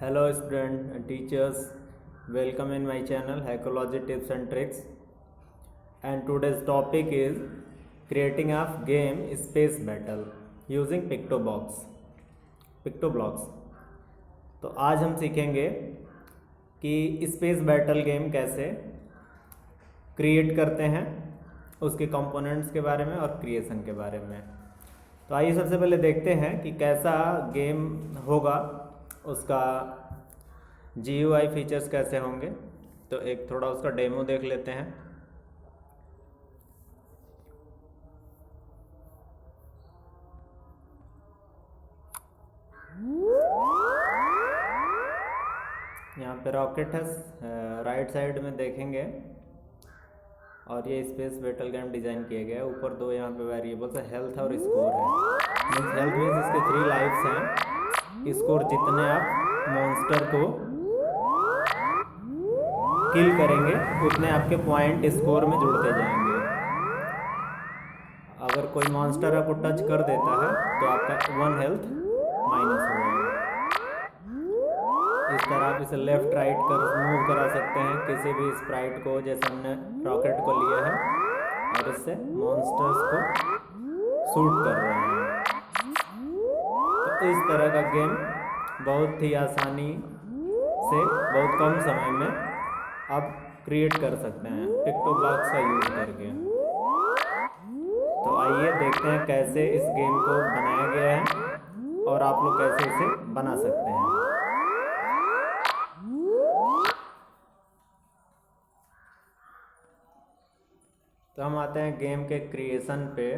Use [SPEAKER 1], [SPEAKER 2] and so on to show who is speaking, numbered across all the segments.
[SPEAKER 1] Hello students and teachers, welcome in my channel Hackology Tips and Tricks. And today's topic is creating a game space battle using Pictoblocks. तो आज हम सीखेंगे कि space battle game कैसे create करते हैं, उसके कंपोनेंट्स के बारे में और क्रिएशन के बारे में। तो आइए सबसे पहले देखते हैं कि कैसा गेम होगा, उसका GUI फीचर्स कैसे होंगे। तो एक थोड़ा उसका डेमो देख लेते हैं। यहाँ पे रॉकेट है, राइट साइड में देखेंगे, और ये स्पेस बैटल गेम डिज़ाइन किया गया है। ऊपर दो यहाँ पे वेरिएबल्स है, हेल्थ और स्कोर है। हेल्थ मीन्स इसके 3 लाइफ्स हैं। स्कोर जितने आप मॉन्स्टर को किल करेंगे उतने आपके पॉइंट स्कोर में जुड़ते जाएंगे। अगर कोई मॉन्स्टर आपको टच कर देता है तो आपका 1 हेल्थ माइनस हो जाएगा। इस तरह आप इसे लेफ्ट राइट कर मूव करा सकते हैं किसी भी स्प्राइट को, जैसे हमने रॉकेट को लिया है और इससे मॉन्स्टर्स को शूट कर रहे हैं। तो इस तरह का गेम बहुत ही आसानी से बहुत कम समय में आप क्रिएट कर सकते हैं पिक्टोब्लॉक्स का यूज़ करके। तो आइए देखते हैं कैसे इस गेम को बनाया गया है और आप लोग कैसे इसे बना सकते हैं। तो हम आते हैं गेम के क्रिएशन पे।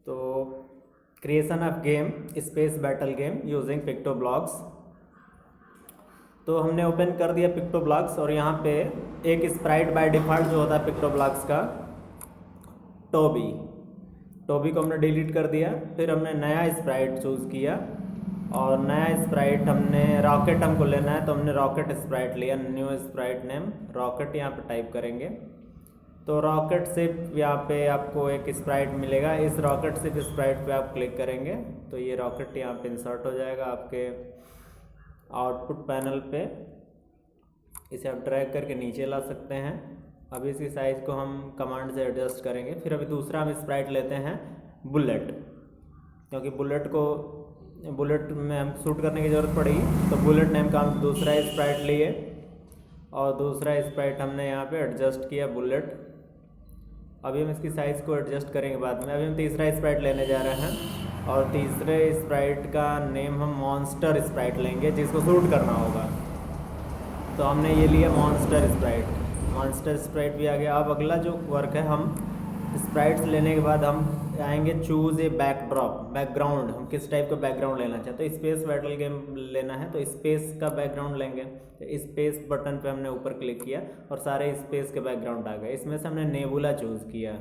[SPEAKER 1] तो creation of game space battle game using Pictoblocks. तो हमने ओपन कर दिया पिक्टोब्लॉक्स और यहाँ पे एक स्प्राइट बाय डिफ़ॉल्ट जो होता है पिक्टोब्लॉक्स का, टोबी को हमने डिलीट कर दिया। फिर हमने नया स्प्राइट चूज़ किया और नया स्प्राइट हमने रॉकेट हमको लेना है, तो हमने रॉकेट स्प्राइट लिया। न्यू स्प्राइट नेम रॉकेट यहाँ पे टाइप करेंगे। तो रॉकेट शिप यहाँ पे आपको एक स्प्राइट मिलेगा। इस रॉकेट शिप स्प्राइट पे आप क्लिक करेंगे तो ये रॉकेट यहाँ पे इंसर्ट हो जाएगा आपके आउटपुट पैनल पे। इसे आप ड्रैग करके नीचे ला सकते हैं। अभी इसकी साइज़ को हम कमांड से एडजस्ट करेंगे। फिर अभी दूसरा हम स्प्राइट लेते हैं बुलेट, क्योंकि बुलेट में हम शूट करने की ज़रूरत पड़ेगी। तो बुलेट नेम का हम दूसरा स्प्राइट लिए और दूसरा स्प्राइट हमने यहाँ पे एडजस्ट किया बुलेट। अभी हम इसकी साइज़ को एडजस्ट करेंगे बाद में। अभी हम तीसरा स्प्राइट लेने जा रहे हैं और तीसरे स्प्राइट का नेम हम मॉन्स्टर स्प्राइट लेंगे, जिसको शूट करना होगा। तो हमने ये लिया मॉन्स्टर स्प्राइट भी आ गया। अब अगला जो वर्क है, हम स्प्राइट्स लेने के बाद हम आएंगे चूज़ ए बैकग्राउंड। हम किस टाइप का बैकग्राउंड लेना चाहते हैं। तो स्पेस बैटल गेम लेना है तो स्पेस का बैकग्राउंड लेंगे। तो स्पेस बटन पे हमने ऊपर क्लिक किया और सारे स्पेस के बैकग्राउंड आ गए। इसमें से हमने नेबुला चूज़ किया।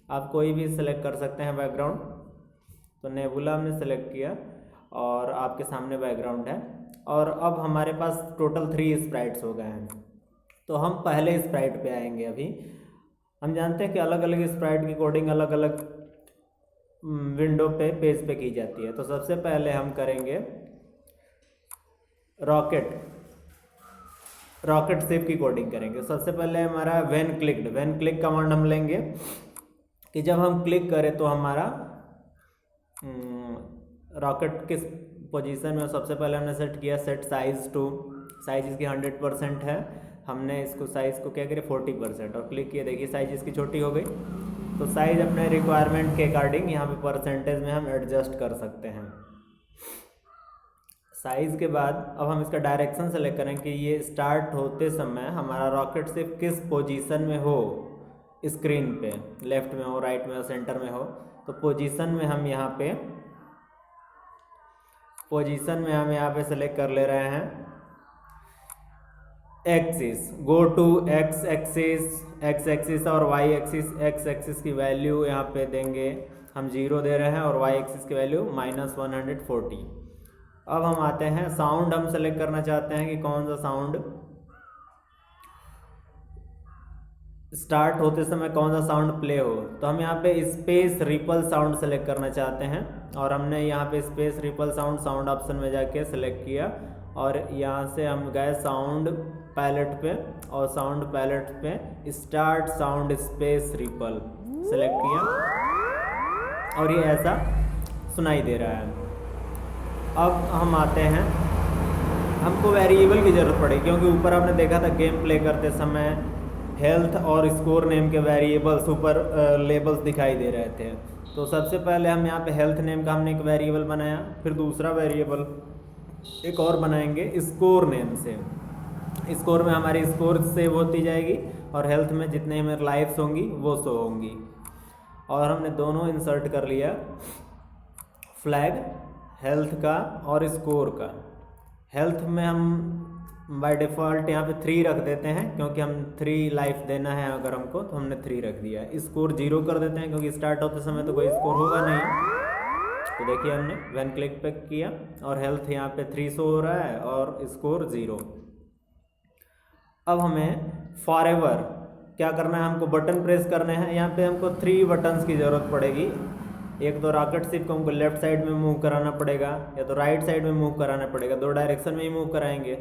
[SPEAKER 1] आप कोई भी सिलेक्ट कर सकते हैं बैकग्राउंड। तो नेबुला हमने सेलेक्ट किया और आपके सामने बैकग्राउंड है। और अब हमारे पास टोटल 3 स्प्राइट्स हो गए हैं। तो हम पहले स्प्राइट पे आएंगे। अभी हम जानते हैं कि अलग अलग स्प्राइट की कोडिंग अलग अलग विंडो पे पेज पे की जाती है। तो सबसे पहले हम करेंगे रॉकेट शिप की कोडिंग करेंगे। सबसे पहले हमारा व्हेन क्लिक कमांड हम लेंगे कि जब हम क्लिक करें तो हमारा रॉकेट किस पोजीशन में। सबसे पहले हमने सेट किया सेट साइज टू, साइज इसकी 100% है। हमने इसको साइज़ को क्या करें 40% और क्लिक किया। देखिए साइज इसकी छोटी हो गई। तो साइज़ अपने रिक्वायरमेंट के अकॉर्डिंग यहाँ पे परसेंटेज में हम एडजस्ट कर सकते हैं। साइज़ के बाद अब हम इसका डायरेक्शन सेलेक्ट करें कि ये स्टार्ट होते समय हमारा रॉकेट सिर्फ किस पोजीशन में हो, स्क्रीन पे लेफ्ट में हो, राइट में हो, सेंटर में हो। तो पोजीशन में हम यहाँ पे सेलेक्ट कर ले रहे हैं axis. Go to X axis और वाई एक्सिस। एक्स एक्सिस की वैल्यू यहाँ पे देंगे हम 0 दे रहे हैं और वाई एक्सिस की वैल्यू -140। अब हम आते हैं साउंड हम सेलेक्ट करना चाहते हैं कि कौन सा साउंड स्टार्ट होते समय कौन सा साउंड प्ले हो, तो हम यहाँ पे स्पेस रिपल साउंड सेलेक्ट करना चाहते हैं और हमने यहाँ पे स्पेस रिपल साउंड ऑप्शन में जाके सेलेक्ट किया और यहाँ से हम गए साउंड पैलेट पे और साउंड पैलेट पे start sound space ripple select किया और ये ऐसा सुनाई दे रहा है। अब हम आते हैं, हमको वेरिएबल की ज़रूरत पड़ेगी क्योंकि ऊपर आपने देखा था गेम प्ले करते समय हेल्थ और स्कोर नेम के वेरिएबल्स ऊपर लेबल्स दिखाई दे रहे थे। तो सबसे पहले हम यहाँ पे हेल्थ नेम का हमने एक वेरिएबल बनाया, फिर दूसरा वेरिएबल एक और बनाएंगे स्कोर नेम से। स्कोर में हमारी स्कोर सेव होती जाएगी और हेल्थ में जितने हमारे लाइफ्स होंगी वो शो होंगी। और हमने दोनों इंसर्ट कर लिया, फ्लैग हेल्थ का और स्कोर का। हेल्थ में हम बाय डिफ़ॉल्ट यहाँ पे 3 रख देते हैं क्योंकि हम 3 लाइफ देना है अगर हमको, तो हमने 3 रख दिया। स्कोर 0 कर देते हैं क्योंकि स्टार्ट होते समय तो कोई स्कोर होगा नहीं। तो देखिए हमने वैन क्लिक पे किया और हेल्थ यहाँ पे 3 शो हो रहा है और स्कोर 0। अब हमें फॉरएवर क्या करना है, हमको बटन प्रेस करने हैं। यहाँ पे हमको 3 बटन्स की ज़रूरत पड़ेगी। एक तो रॉकेट शिप को हमको लेफ्ट साइड में मूव कराना पड़ेगा या तो राइट साइड में मूव कराना पड़ेगा, 2 डायरेक्शन में ही मूव कराएंगे।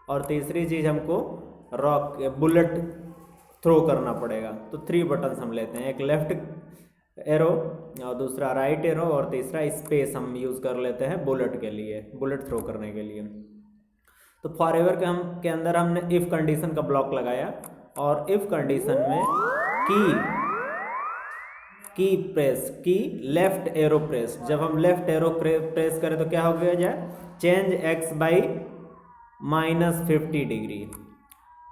[SPEAKER 1] और तीसरी चीज़ हमको बुलेट थ्रो करना पड़ेगा। तो 3 बटन्स हम लेते हैं, एक लेफ्ट एरो और दूसरा राइट एरो और तीसरा स्पेस हम यूज़ कर लेते हैं बुलेट के लिए, बुलेट थ्रो करने के लिए। तो फॉरएवर के अंदर हमने इफ़ कंडीशन का ब्लॉक लगाया और इफ़ कंडीशन में की लेफ्ट एरो प्रेस, जब हम लेफ्ट एरो प्रेस करें तो क्या हो गया जाए, change x by -50 degree.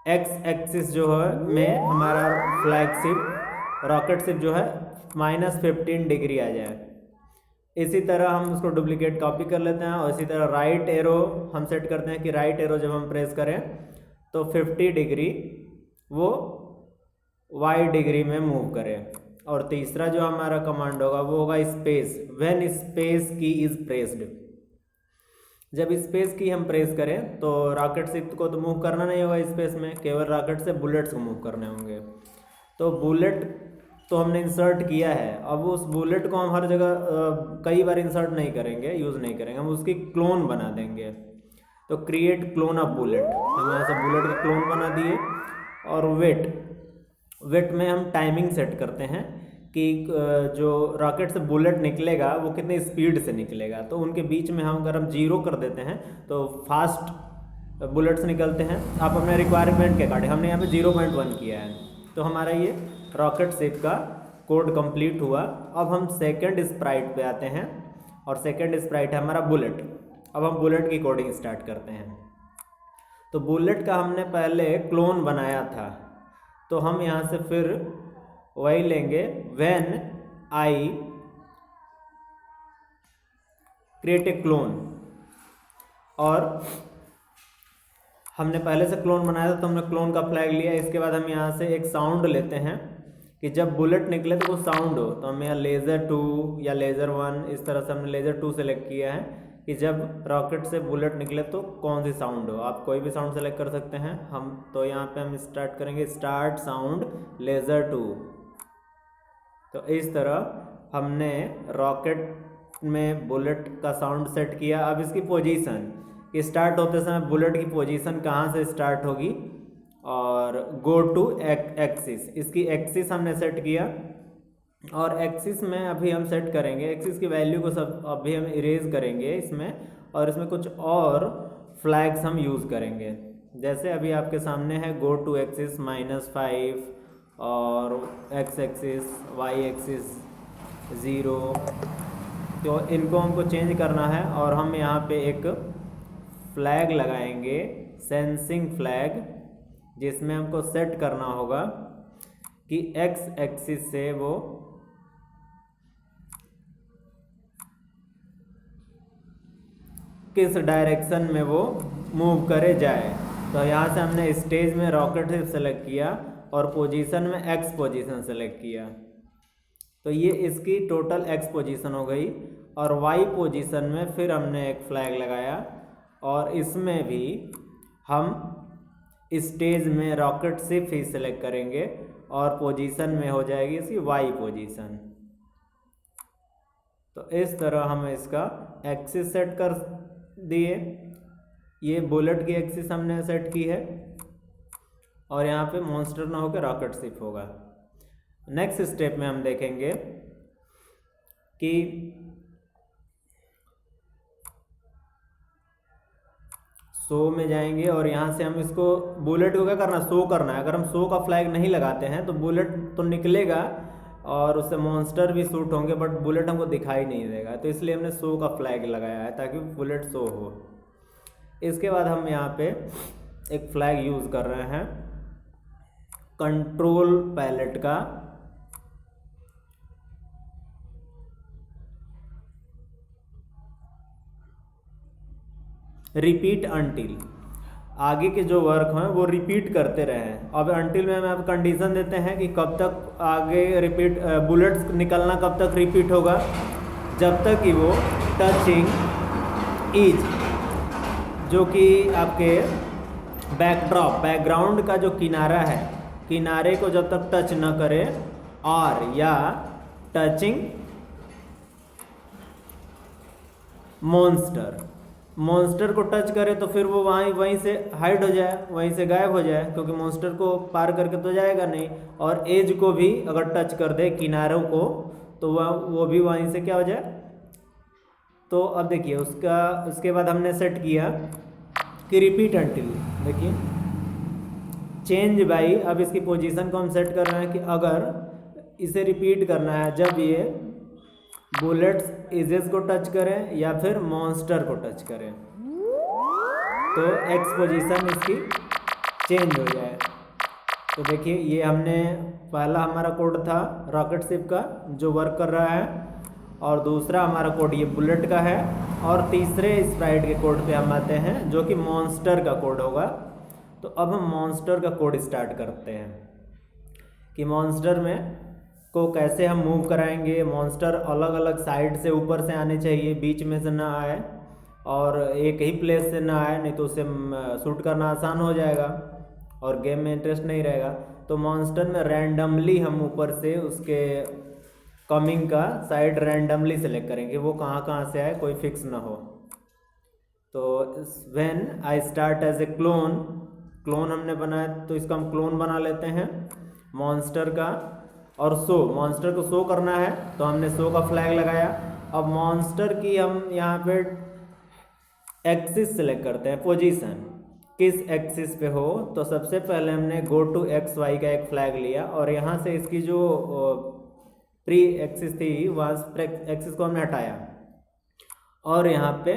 [SPEAKER 1] X axis जो है में हमारा फ्लैगशिप रॉकेट शिप जो है -15 डिग्री आ जाए। इसी तरह हम उसको डुप्लीकेट कॉपी कर लेते हैं और इसी तरह राइट एरो हम सेट करते हैं कि राइट एरो जब हम प्रेस करें तो 50 डिग्री वो वाई डिग्री में मूव करें। और तीसरा जो हमारा कमांड होगा वो होगा स्पेस, व्हेन स्पेस की इज प्रेस्ड। जब स्पेस की हम प्रेस करें तो रॉकेट शिप को तो मूव करना नहीं होगा स्पेस में, केवल रॉकेट से बुलेट्स को मूव करने होंगे। तो बुलेट तो हमने इंसर्ट किया है, अब उस बुलेट को हम हर जगह कई बार इंसर्ट नहीं करेंगे, यूज़ नहीं करेंगे, हम उसकी क्लोन बना देंगे। तो क्रिएट क्लोन ऑफ बुलेट, हम यहाँ से बुलेट का क्लोन बना दिए। और वेट में हम टाइमिंग सेट करते हैं कि जो रॉकेट से बुलेट निकलेगा वो कितनी स्पीड से निकलेगा। तो उनके बीच में हम अगर हम 0 कर देते हैं तो फास्ट बुलेट्स निकलते हैं। आप अपने रिक्वायरमेंट के अकॉर्डिंग, हमने यहाँ पे 0.1 किया है। तो हमारा ये रॉकेट शिप का कोड कंप्लीट हुआ। अब हम सेकंड स्प्राइट पे आते हैं और सेकंड स्प्राइट है हमारा बुलेट। अब हम बुलेट की कोडिंग स्टार्ट करते हैं। तो बुलेट का हमने पहले क्लोन बनाया था, तो हम यहाँ से फिर वही लेंगे, when I create a clone. और हमने पहले से क्लोन बनाया था तो हमने क्लोन का फ्लैग लिया। इसके बाद हम यहाँ से एक साउंड लेते हैं कि जब बुलेट निकले तो वो साउंड हो। तो हम यहाँ लेज़र 2 या लेज़र 1 इस तरह से हमने लेज़र 2 सेलेक्ट किया है कि जब रॉकेट से बुलेट निकले तो कौन सी साउंड हो। आप कोई भी साउंड सेलेक्ट कर सकते हैं। हम तो यहाँ पे हम स्टार्ट करेंगे स्टार्ट साउंड लेज़र 2। तो इस तरह हमने रॉकेट में बुलेट का साउंड सेट किया। अब इसकी पोजीशन, स्टार्ट होते समय बुलेट की पोजीशन कहाँ से स्टार्ट होगी और गो टू एक्सिस, इसकी एक्सिस हमने सेट किया। और एक्सिस में अभी हम सेट करेंगे, एक्सिस की वैल्यू को सब अभी हम इरेज करेंगे इसमें, और इसमें कुछ और फ्लैग्स हम यूज़ करेंगे। जैसे अभी आपके सामने है गो टू एक्सिस -5 और एक्स एक्सिस, वाई एक्सिस 0। तो इनको हमको चेंज करना है और हम यहाँ पे एक फ्लैग लगाएंगे, सेंसिंग फ्लैग, जिसमें हमको सेट करना होगा कि एक्स एक्सिस से वो किस डायरेक्शन में वो मूव करे जाए। तो यहाँ से हमने स्टेज में रॉकेट शिप सेलेक्ट किया और पोजीशन में एक्स पोजीशन सेलेक्ट किया। तो ये इसकी टोटल एक्स पोजीशन हो गई। और वाई पोजीशन में फिर हमने एक फ्लैग लगाया और इसमें भी हम स्टेज में रॉकेट शिप ही सेलेक्ट करेंगे और पोजीशन में हो जाएगी इसकी वाई पोजीशन। तो इस तरह हम इसका एक्सिस सेट कर दिए। ये बुलेट की एक्सिस हमने सेट की है और यहाँ पे मॉन्स्टर ना होकर रॉकेट शिप होगा। नेक्स्ट स्टेप में हम देखेंगे कि शो में जाएंगे और यहाँ से हम इसको बुलेट को क्या करना, शो करना है। अगर हम शो का फ्लैग नहीं लगाते हैं तो बुलेट तो निकलेगा और उससे मॉन्स्टर भी शूट होंगे, बट बुलेट हमको दिखाई नहीं देगा। तो इसलिए हमने शो का फ्लैग लगाया है ताकि बुलेट शो हो। इसके बाद हम यहाँ पे एक फ्लैग यूज़ कर रहे हैं कंट्रोल पैलेट का। रिपीट अंटिल, आगे के जो वर्क हैं वो रिपीट करते रहें। अब अंटिल में हम आप कंडीशन देते हैं कि कब तक आगे रिपीट बुलेट्स निकलना कब तक रिपीट होगा, जब तक कि वो टचिंग इज, जो कि आपके बैकड्रॉप बैकग्राउंड का जो किनारा है, किनारे को जब तक टच न करे, और या टचिंग मॉन्स्टर को टच करे तो फिर वो वहीं से हाइड हो जाए, वहीं से गायब हो जाए, क्योंकि मॉन्स्टर को पार करके तो जाएगा नहीं। और एज को भी अगर टच कर दे किनारों को तो वो भी वहीं से क्या हो जाए। तो अब देखिए उसके बाद हमने सेट किया कि रिपीट अंटिल। देखिए चेंज बाई, अब इसकी पोजीशन को हम सेट कर रहे हैं कि अगर इसे रिपीट करना है जब ये बुलेट्स एजेस को टच करें या फिर मॉन्स्टर को टच करें, तो एक्स पोजीशन इसकी चेंज हो जाए। तो देखिए ये हमने पहला हमारा कोड था रॉकेट शिप का जो वर्क कर रहा है, और दूसरा हमारा कोड ये बुलेट का है, और तीसरे स्प्राइट के कोड पे हम आते हैं जो कि मॉन्स्टर का कोड होगा। तो अब हम मॉन्स्टर का कोड स्टार्ट करते हैं कि मॉन्स्टर में को कैसे हम मूव कराएंगे। मॉन्स्टर अलग अलग साइड से ऊपर से आने चाहिए, बीच में से ना आए और एक ही प्लेस से ना आए, नहीं तो उसे शूट करना आसान हो जाएगा और गेम में इंटरेस्ट नहीं रहेगा। तो मॉन्स्टर में रैंडमली हम ऊपर से उसके कमिंग का साइड रैंडमली सेलेक्ट करेंगे, वो कहाँ से आए कोई फिक्स ना हो। तो when I start as a clone हमने बनाया, तो इसका हम क्लोन बना लेते हैं मॉन्स्टर का। और शो, मॉन्स्टर को शो करना है तो हमने शो का फ्लैग लगाया। अब मॉन्स्टर की हम यहाँ पे एक्सिस सेलेक्ट करते हैं, पोजीशन किस एक्सिस पे हो। तो सबसे पहले हमने गो टू एक्स वाई का एक फ्लैग लिया और यहाँ से इसकी जो प्री एक्सिस थी वहाँ एक्सिस को हमने हटाया और यहाँ पे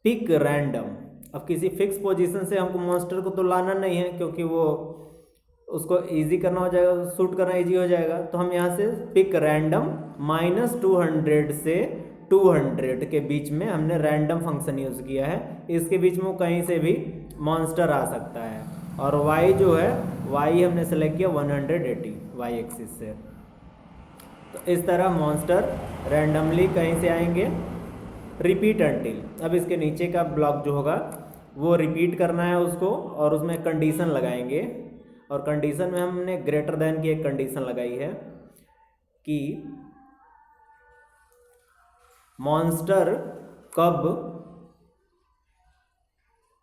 [SPEAKER 1] पिक रैंडम। अब किसी फिक्स पोजीशन से हमको मॉन्स्टर को तो लाना नहीं है, क्योंकि वो उसको इजी करना हो जाएगा, शूट करना इजी हो जाएगा। तो हम यहाँ से पिक रैंडम -200 से 200 के बीच में हमने रैंडम फंक्शन यूज़ किया है। इसके बीच में कहीं से भी मॉन्स्टर आ सकता है। और y जो है y हमने सेलेक्ट किया 180 y एक्सिस से। तो इस तरह मॉन्स्टर रैंडमली कहीं से आएंगे। रिपीट अंटिल, अब इसके नीचे का ब्लॉक जो होगा वो रिपीट करना है उसको, और उसमें कंडीशन लगाएंगे। और कंडीशन में हमने ग्रेटर देन की एक कंडीशन लगाई है कि मॉन्स्टर कब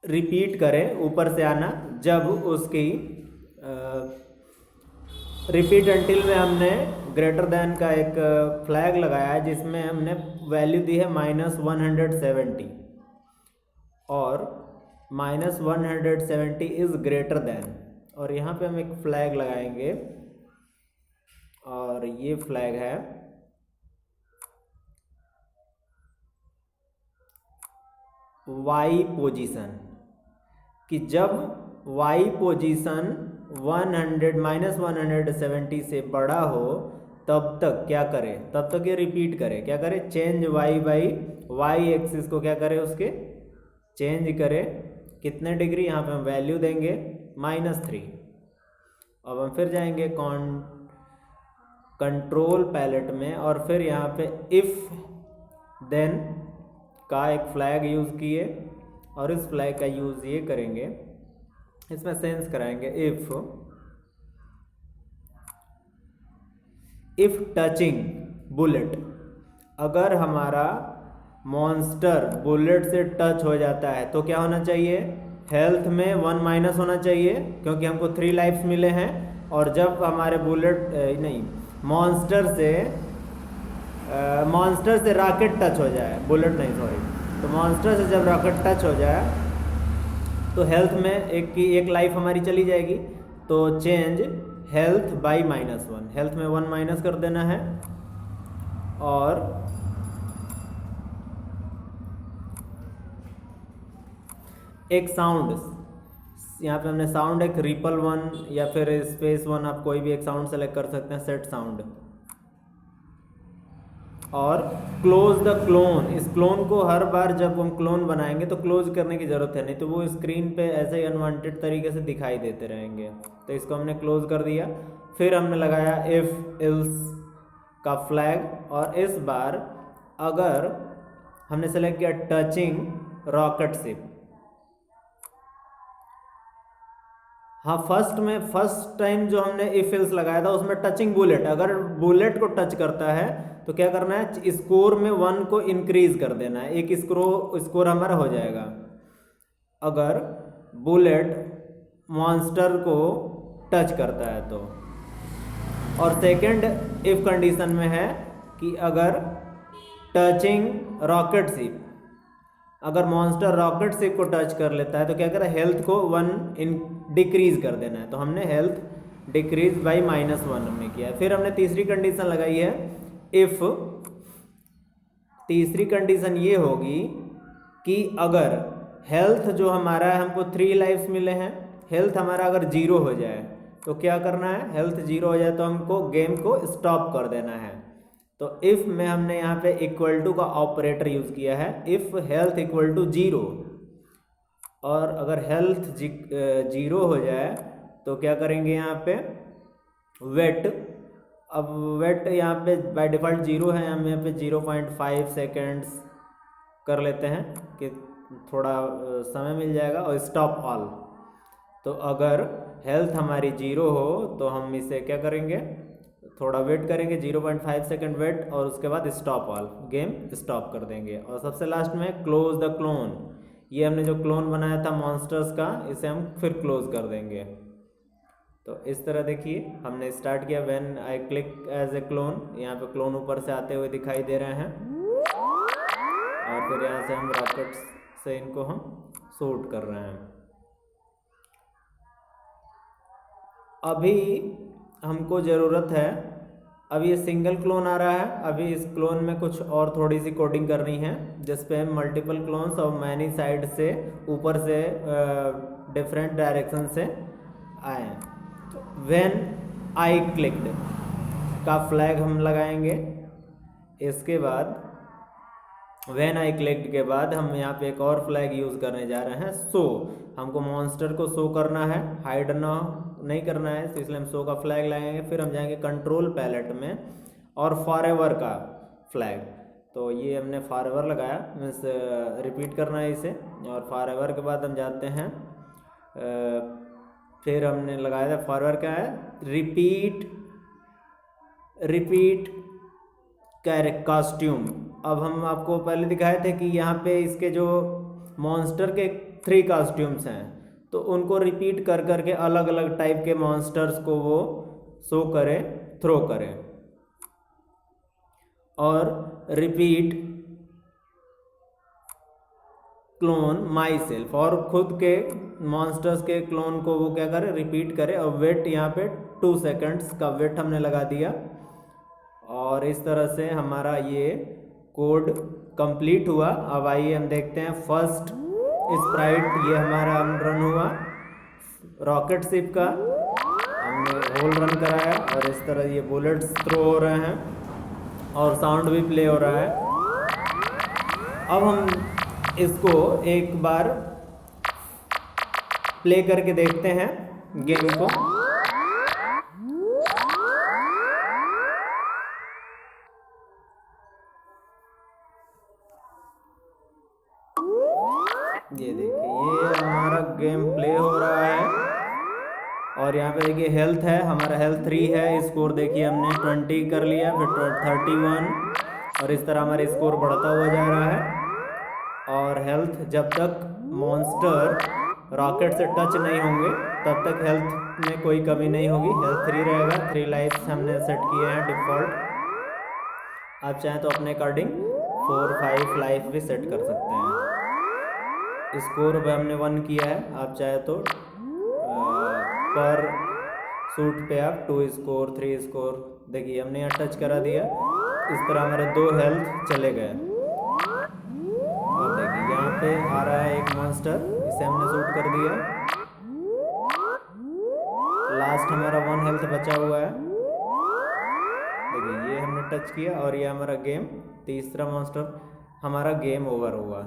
[SPEAKER 1] रिपीट करे ऊपर से आना, जब उसकी रिपीट अंटिल में हमने ग्रेटर देन का एक फ्लैग लगाया है जिसमें हमने वैल्यू दी है -170 और -170 इज़ ग्रेटर देन। और यहाँ पे हम एक फ्लैग लगाएंगे और ये फ्लैग है वाई पोजीशन, कि जब वाई पोजीशन -170 से बड़ा हो तब तक क्या करे, तब तक ये रिपीट करे। क्या करे, change Y by Y axis को क्या करे, उसके चेंज करे। कितने डिग्री, यहाँ पे हम वैल्यू देंगे -3। अब हम फिर जाएंगे कंट्रोल पैलेट में और फिर यहाँ पे इफ़ देन का एक फ्लैग यूज़ किए, और इस फ्लैग का यूज़ ये करेंगे, इसमें सेंस कराएंगे इफ़ इफ टचिंग बुलेट, अगर हमारा मॉन्स्टर बुलेट से टच हो जाता है तो क्या होना चाहिए, हेल्थ में 1 माइनस होना चाहिए क्योंकि हमको 3 लाइफ्स मिले हैं। और जब हमारे नहीं मॉन्स्टर से रॉकेट टच हो जाए, बुलेट नहीं सॉरी, तो मॉन्स्टर से जब रॉकेट टच हो जाए तो हेल्थ में एक लाइफ हमारी चली जाएगी। तो चेंज हेल्थ बाई -1, हेल्थ में 1 माइनस कर देना है। और एक साउंड, यहाँ पे हमने साउंड एक रिपल 1 या फिर स्पेस 1, आप कोई भी एक साउंड सेलेक्ट कर सकते हैं, सेट साउंड। और क्लोज द क्लोन, इस क्लोन को हर बार जब हम क्लोन बनाएंगे तो क्लोज करने की ज़रूरत है, नहीं तो वो स्क्रीन पे ऐसे ही अनवांटेड तरीके से दिखाई देते रहेंगे। तो इसको हमने क्लोज कर दिया। फिर हमने लगाया इफ इल्स का फ्लैग, और इस बार अगर हमने सेलेक्ट किया टचिंग रॉकेट शिप, हाँ फर्स्ट टाइम जो हमने इफ एल्स लगाया था उसमें टचिंग बुलेट, अगर बुलेट को टच करता है तो क्या करना है, स्कोर में 1 को इंक्रीज कर देना है, एक स्कोर हमारा हो जाएगा अगर बुलेट मॉन्स्टर को टच करता है तो। और सेकंड इफ कंडीशन में है कि अगर टचिंग रॉकेट शिप, अगर मॉन्स्टर रॉकेट शिप को टच कर लेता है तो क्या करें, हेल्थ को 1 डिक्रीज कर देना है। तो हमने हेल्थ डिक्रीज बाई -1 हमने किया है। फिर हमने तीसरी कंडीशन लगाई है इफ, तीसरी कंडीशन ये होगी कि अगर हेल्थ जो हमारा है, हमको 3 लाइफ्स मिले हैं, हेल्थ हमारा अगर 0 हो जाए तो क्या करना है, हेल्थ 0 हो जाए तो हमको गेम को स्टॉप कर देना है। तो इफ में हमने यहाँ पे इक्वल टू का ऑपरेटर यूज किया है, इफ हेल्थ इक्वल टू 0, और अगर हेल्थ 0 हो जाए तो क्या करेंगे यहाँ पे वेट। अब वेट यहाँ पे बाय डिफ़ॉल्ट 0 है, हम यहाँ पे 0.5 सेकेंड्स कर लेते हैं कि थोड़ा समय मिल जाएगा। और स्टॉप ऑल, तो अगर हेल्थ हमारी 0 हो तो हम इसे क्या करेंगे, थोड़ा वेट करेंगे, 0.5 सेकेंड वेट, और उसके बाद स्टॉप ऑल, गेम स्टॉप कर देंगे। और सबसे लास्ट में क्लोज द क्लोन, ये हमने जो क्लोन बनाया था मॉन्स्टर्स का, इसे हम फिर क्लोज कर देंगे। तो इस तरह देखिए हमने स्टार्ट किया, when I click as a clone, यहाँ पे क्लोन ऊपर से आते हुए दिखाई दे रहे हैं, और फिर यहाँ से हम रॉकेट से इनको हम शूट कर रहे हैं। अभी हमको ज़रूरत है, अभी ये सिंगल क्लोन आ रहा है, अभी इस क्लोन में कुछ और थोड़ी सी कोडिंग करनी है जिस पे हम मल्टीपल क्लोन्स और मैनी साइड से ऊपर से डिफरेंट डायरेक्शन से आए। तो व्हेन आई क्लिक्ड का फ्लैग हम लगाएंगे। इसके बाद व्हेन आई क्लिक्ड के बाद हम यहाँ पे एक और फ्लैग यूज़ करने जा रहे हैं, शो। हमको मॉन्स्टर को शो करना है, हाइड नहीं करना है, तो इसलिए हम शो का फ्लैग लगाएंगे। फिर हम जाएंगे कंट्रोल पैलेट में और फॉरएवर का फ्लैग, तो ये हमने फॉरएवर लगाया, मीन्स रिपीट करना है इसे। और फॉरएवर के बाद हम जाते हैं, फिर हमने लगाया था फॉरएवर का है रिपीट कॉस्ट्यूम। अब हम आपको पहले दिखाए थे कि यहाँ पे इसके जो मॉन्स्टर के 3 कॉस्ट्यूम्स हैं, तो उनको रिपीट कर करके अलग अलग टाइप के मॉन्स्टर्स को वो शो करे, थ्रो करे। और रिपीट क्लोन माई सेल्फ, और खुद के मॉन्स्टर्स के क्लोन को वो क्या करे, रिपीट करे। और वेट यहाँ पे 2 सेकेंड्स का वेट हमने लगा दिया। और इस तरह से हमारा ये कोड कंप्लीट हुआ। अब आइए हम देखते हैं फर्स्ट स्प्राइट, ये हमारा रन हुआ रॉकेट शिप का, हमने होल रन कराया, और इस तरह ये बुलेट्स थ्रो हो रहे हैं और साउंड भी प्ले हो रहा है। अब हम इसको एक बार प्ले करके देखते हैं गेम को। ये देखिए ये हमारा गेम प्ले हो रहा है, और यहाँ पे देखिए हेल्थ है, हमारा हेल्थ 3 है, स्कोर देखिए हमने 20 कर लिया, फिर 31 और इस तरह हमारा स्कोर बढ़ता हुआ जा रहा है। और हेल्थ जब तक मॉन्स्टर रॉकेट से टच नहीं होंगे तब तक हेल्थ में कोई कमी नहीं होगी, हेल्थ 3 रहेगा। 3 लाइफ्स हमने सेट किए हैं डिफ़ॉल्ट। आप चाहें तो अपने अकॉर्डिंग 4-5 लाइफ भी सेट कर सकते हैं। स्कोर अब हमने 1 किया है, आप चाहे तो पर सूट पे आप 2 स्कोर 3 स्कोर, देखिए हमने यहाँ टच करा दिया, इस तरह हमारे 2 हेल्थ चले गए। और देखिए यहाँ पे आ रहा है एक मॉन्स्टर, इसे हमने शूट कर दिया, लास्ट हमारा 1 हेल्थ बचा हुआ है। देखिए ये हमने टच किया और ये हमारा गेम, तीसरा मॉन्स्टर हमारा गेम ओवर हुआ।